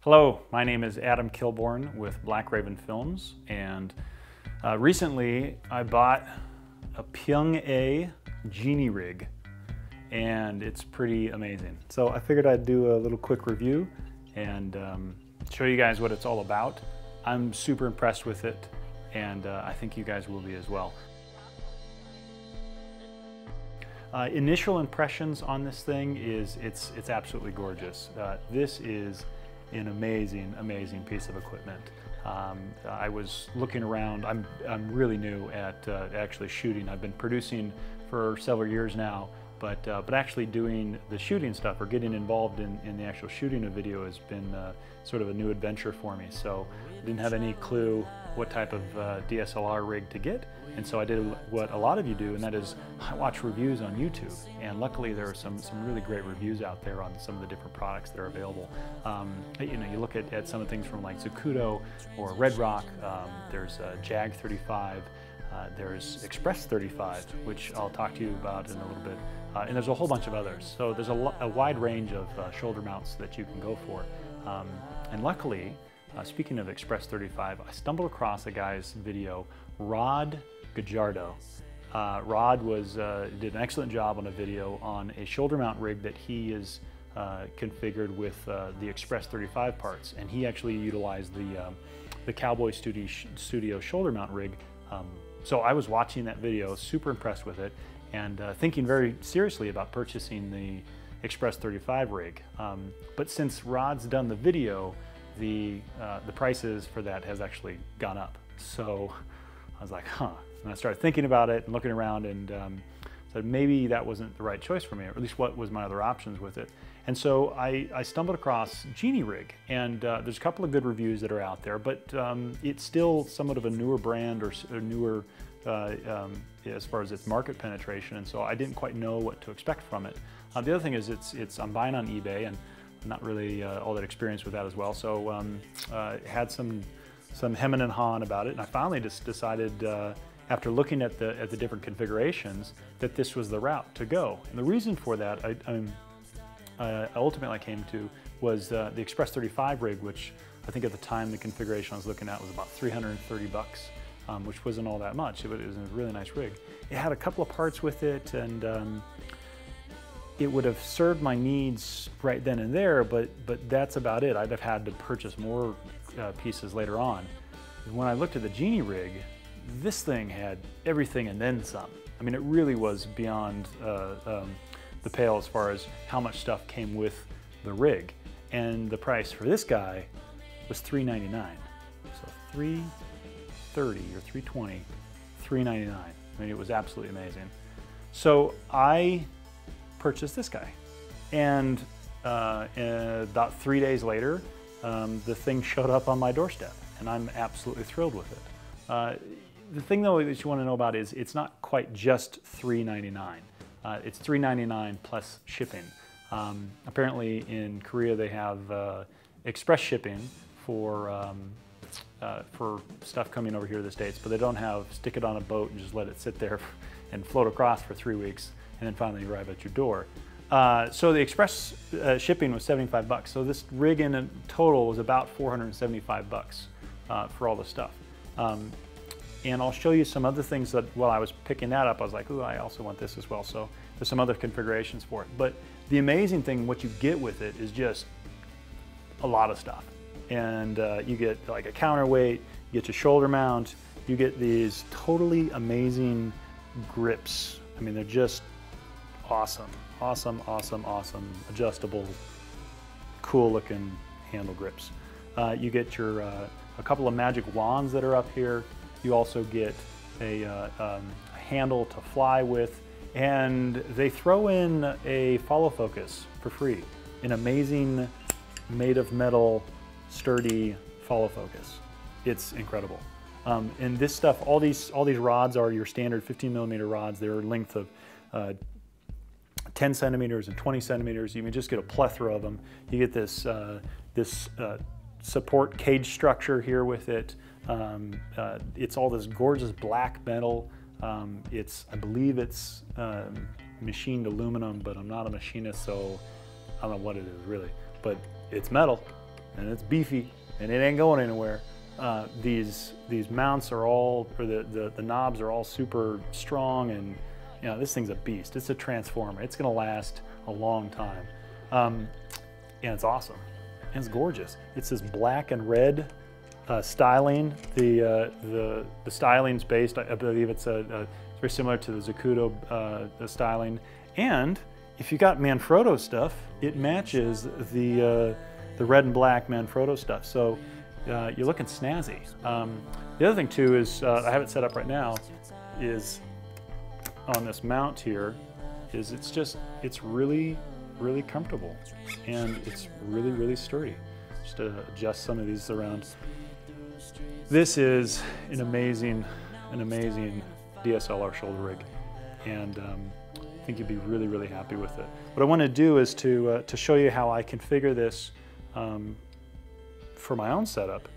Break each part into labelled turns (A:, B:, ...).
A: Hello, my name is Adam Kilborn with Black Raven Films, and recently I bought a Piung-A Gini Rig, and it's pretty amazing. So I figured I'd do a little quick review and show you guys what it's all about. I'm super impressed with it, and I think you guys will be as well. Initial impressions on this thing is it's absolutely gorgeous. This is an amazing piece of equipment. I was looking around. I'm really new at actually shooting. I've been producing for several years now, but actually doing the shooting stuff or getting involved in the actual shooting of video has been sort of a new adventure for me. So I didn't have any clue what type of DSLR rig to get, and so I did what a lot of you do, and that is I watch reviews on YouTube, and luckily there are some really great reviews out there on some of the different products that are available. You know, you look at some of the things from like Zacuto or Red Rock. There's Jag 35, there's Express 35, which I'll talk to you about in a little bit, and there's a whole bunch of others. So there's a wide range of shoulder mounts that you can go for, and luckily, speaking of Express 35, I stumbled across a guy's video, Rod Gajardo. Rod did an excellent job on a video on a shoulder mount rig that he is configured with the Express 35 parts, and he actually utilized the Cowboy Studio shoulder mount rig. So I was watching that video, super impressed with it, and thinking very seriously about purchasing the Express 35 rig. But since Rod's done the video, the prices for that has actually gone up. So I was like, huh. And I started thinking about it and looking around, and said maybe that wasn't the right choice for me, or at least what was my other options with it. And so I stumbled across Gini Rig, and there's a couple of good reviews that are out there, but it's still somewhat of a newer brand, or newer as far as its market penetration, and so I didn't quite know what to expect from it. The other thing is I'm buying on eBay, and I'm not really all that experienced with that as well, so had some hemming and hawing about it, and I finally just decided, after looking at the different configurations, that this was the route to go. And the reason for that, I ultimately came to, was the Express 35 rig, which I think at the time the configuration I was looking at was about 330 bucks, which wasn't all that much, but it was a really nice rig. It had a couple of parts with it, and it would have served my needs right then and there, but that's about it. I'd have had to purchase more pieces later on. When I looked at the Gini Rig, this thing had everything and then some. I mean, it really was beyond the pale as far as how much stuff came with the rig. And the price for this guy was $399. So $330 or $320, $399. I mean, it was absolutely amazing. So I purchased this guy, and about 3 days later, the thing showed up on my doorstep, and I'm absolutely thrilled with it. The thing though that you want to know about is it's not quite just $399. It's $399 plus shipping. Apparently in Korea they have express shipping for stuff coming over here to the States, but they don't have stick it on a boat and just let it sit there and float across for 3 weeks and then finally arrive at your door. So the express shipping was 75 bucks. So this rig in total was about 475 bucks for all the stuff. And I'll show you some other things that while I was picking that up, I was like, ooh, I also want this as well. So there's some other configurations for it. But the amazing thing, what you get with it is just a lot of stuff. And you get like a counterweight, you get your shoulder mount, you get these totally amazing grips. I mean, they're just awesome, awesome, awesome, awesome, adjustable, cool looking handle grips. You get your a couple of magic wands that are up here. You also get a handle to fly with, and they throw in a follow focus for free. An amazing, made of metal, sturdy follow focus. It's incredible. And this stuff, all these rods are your standard 15mm rods. They're a length of 10 centimeters and 20 centimeters. You can just get a plethora of them. You get this support cage structure here with it. It's all this gorgeous black metal. I believe it's machined aluminum, but I'm not a machinist, so I don't know what it is really. But it's metal, and it's beefy, and it ain't going anywhere. These mounts are all, or the knobs are all super strong, and you know, this thing's a beast. It's a transformer. It's gonna last a long time. And it's awesome, and it's gorgeous. It's this black and red styling. The styling's based, I believe it's very similar to the Zacuto the styling. And if you got Manfrotto stuff, it matches the red and black Manfrotto stuff. So you're looking snazzy. The other thing too is, I have it set up right now, is on this mount here, is it's really comfortable, and it's really sturdy. Just to adjust some of these around. This is an amazing DSLR shoulder rig, and I think you'd be really happy with it. What I want to do is to show you how I configure this for my own setup,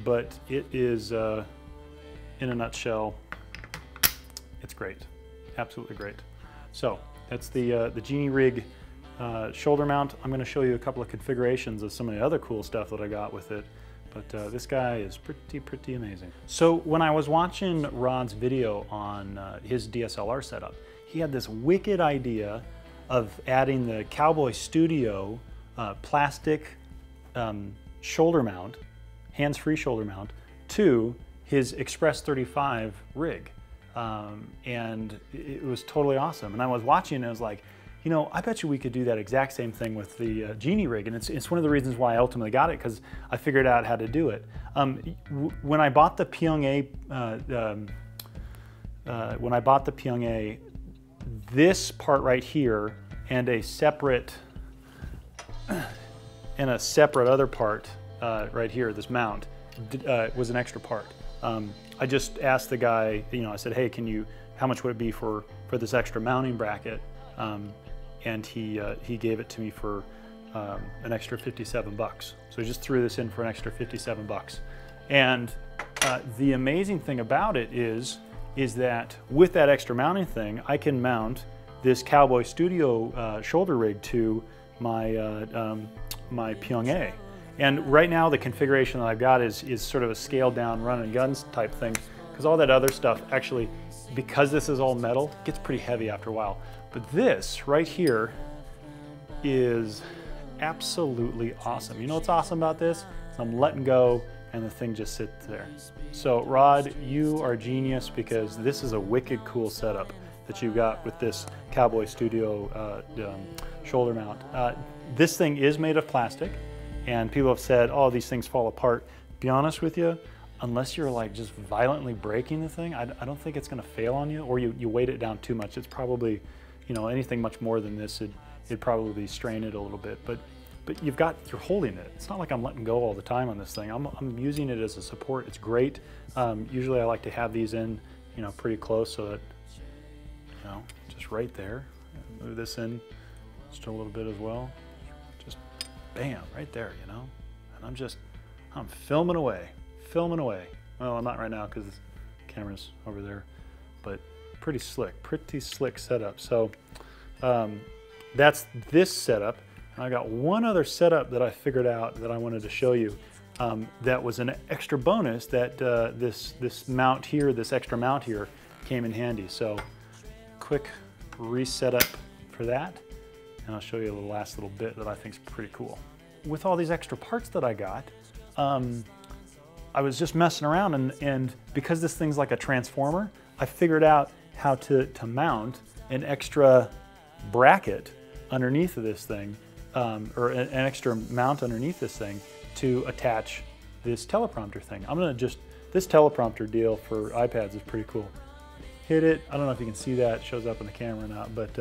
A: but it is, in a nutshell, it's great, absolutely great. So that's the Gini Rig shoulder mount. I'm going to show you a couple of configurations of some of the other cool stuff that I got with it, but this guy is pretty amazing. So when I was watching Rod's video on his DSLR setup, he had this wicked idea of adding the Cowboy Studio plastic shoulder mount, hands-free shoulder mount, to his Express 35 rig. And it was totally awesome. And I was watching and I was like, you know, I bet you we could do that exact same thing with the Gini Rig. And it's one of the reasons why I ultimately got it, because I figured out how to do it. When I bought the Piung-A, this part right here and a separate other part right here, this mount, was an extra part. I just asked the guy, you know, I said, hey, how much would it be for this extra mounting bracket? And he gave it to me for an extra 57 bucks. So he just threw this in for an extra 57 bucks. And the amazing thing about it is that with that extra mounting thing, I can mount this Cowboy Studio shoulder rig to my my Piung-A. And right now the configuration that I've got is sort of a scaled down run and guns type thing, because all that other stuff actually, because this is all metal, gets pretty heavy after a while. But this right here is absolutely awesome. You know what's awesome about this? So I'm letting go and the thing just sits there. So Rod, you are a genius, because this is a wicked cool setup that you got with this Cowboy Studio shoulder mount. This thing is made of plastic, and people have said, oh, these things fall apart. Be honest with you, unless you're like just violently breaking the thing, I don't think it's gonna fail on you, or you weight it down too much. It's probably, you know, anything much more than this, it'd probably strain it a little bit. But you're holding it. It's not like I'm letting go all the time on this thing. I'm using it as a support. It's great. Usually I like to have these in, you know, pretty close, so that, you know, just right there. Move this in just a little bit as well. Just bam, right there, you know. And I'm filming away. Well, I'm not right now because the camera's over there, but pretty slick setup. So that's this setup. And I got one other setup that I figured out that I wanted to show you. That was an extra bonus that this mount here, this extra mount here, came in handy. So quick reset up for that, and I'll show you the last little bit that I think is pretty cool. With all these extra parts that I got, I was just messing around, and because this thing's like a transformer, I figured out how to mount an extra bracket underneath of this thing, or an extra mount underneath this thing to attach this teleprompter thing. This teleprompter deal for iPads is pretty cool. Hit it, I don't know if you can see that, it shows up in the camera or not, but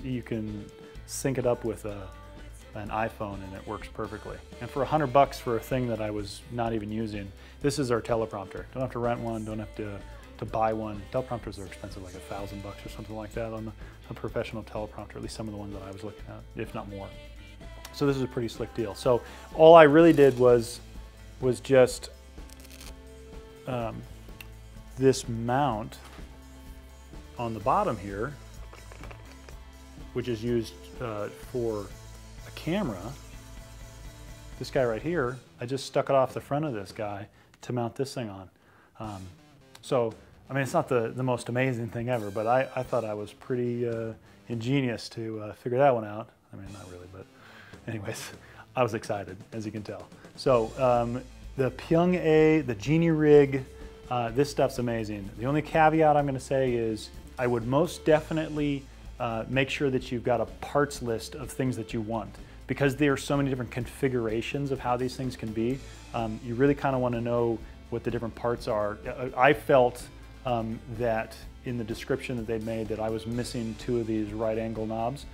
A: you can sync it up with an iPhone and it works perfectly. And for $100 for a thing that I was not even using, this is our teleprompter. Don't have to rent one, don't have to buy one. Teleprompters are expensive, like $1,000 or something like that on a professional teleprompter, at least some of the ones that I was looking at, if not more. So this is a pretty slick deal. So all I really did was just this mount on the bottom here, which is used for a camera, this guy right here, I just stuck it off the front of this guy to mount this thing on. So, I mean, it's not the most amazing thing ever, but I thought I was pretty ingenious to figure that one out. I mean, not really, but anyways, I was excited, as you can tell. So, the Piung-A, the Gini Rig, this stuff's amazing. The only caveat I'm going to say is I would most definitely make sure that you've got a parts list of things that you want. Because there are so many different configurations of how these things can be, you really kind of want to know what the different parts are. I felt that in the description that they made that I was missing 2 of these right angle knobs.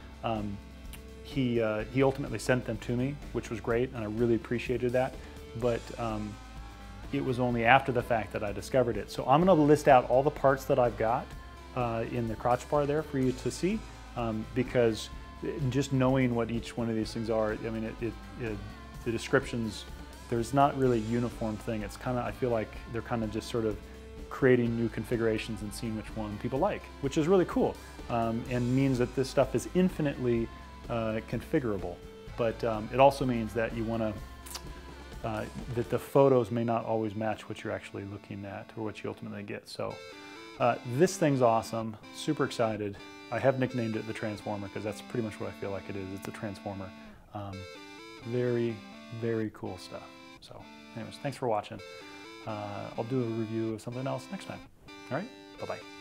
A: He ultimately sent them to me, which was great, and I really appreciated that. But it was only after the fact that I discovered it. So I'm going to list out all the parts that I've got in the crotch bar there for you to see, because just knowing what each one of these things are, I mean, the descriptions, there's not really a uniform thing. It's kind of, I feel like they're kind of just sort of creating new configurations and seeing which one people like, which is really cool, and means that this stuff is infinitely configurable. But it also means that you want to, that the photos may not always match what you're actually looking at or what you ultimately get. So this thing's awesome, super excited. I have nicknamed it the Transformer because that's pretty much what I feel like it is. It's a Transformer. Very, very cool stuff. So anyways, thanks for watching. I'll do a review of something else next time. All right, bye-bye.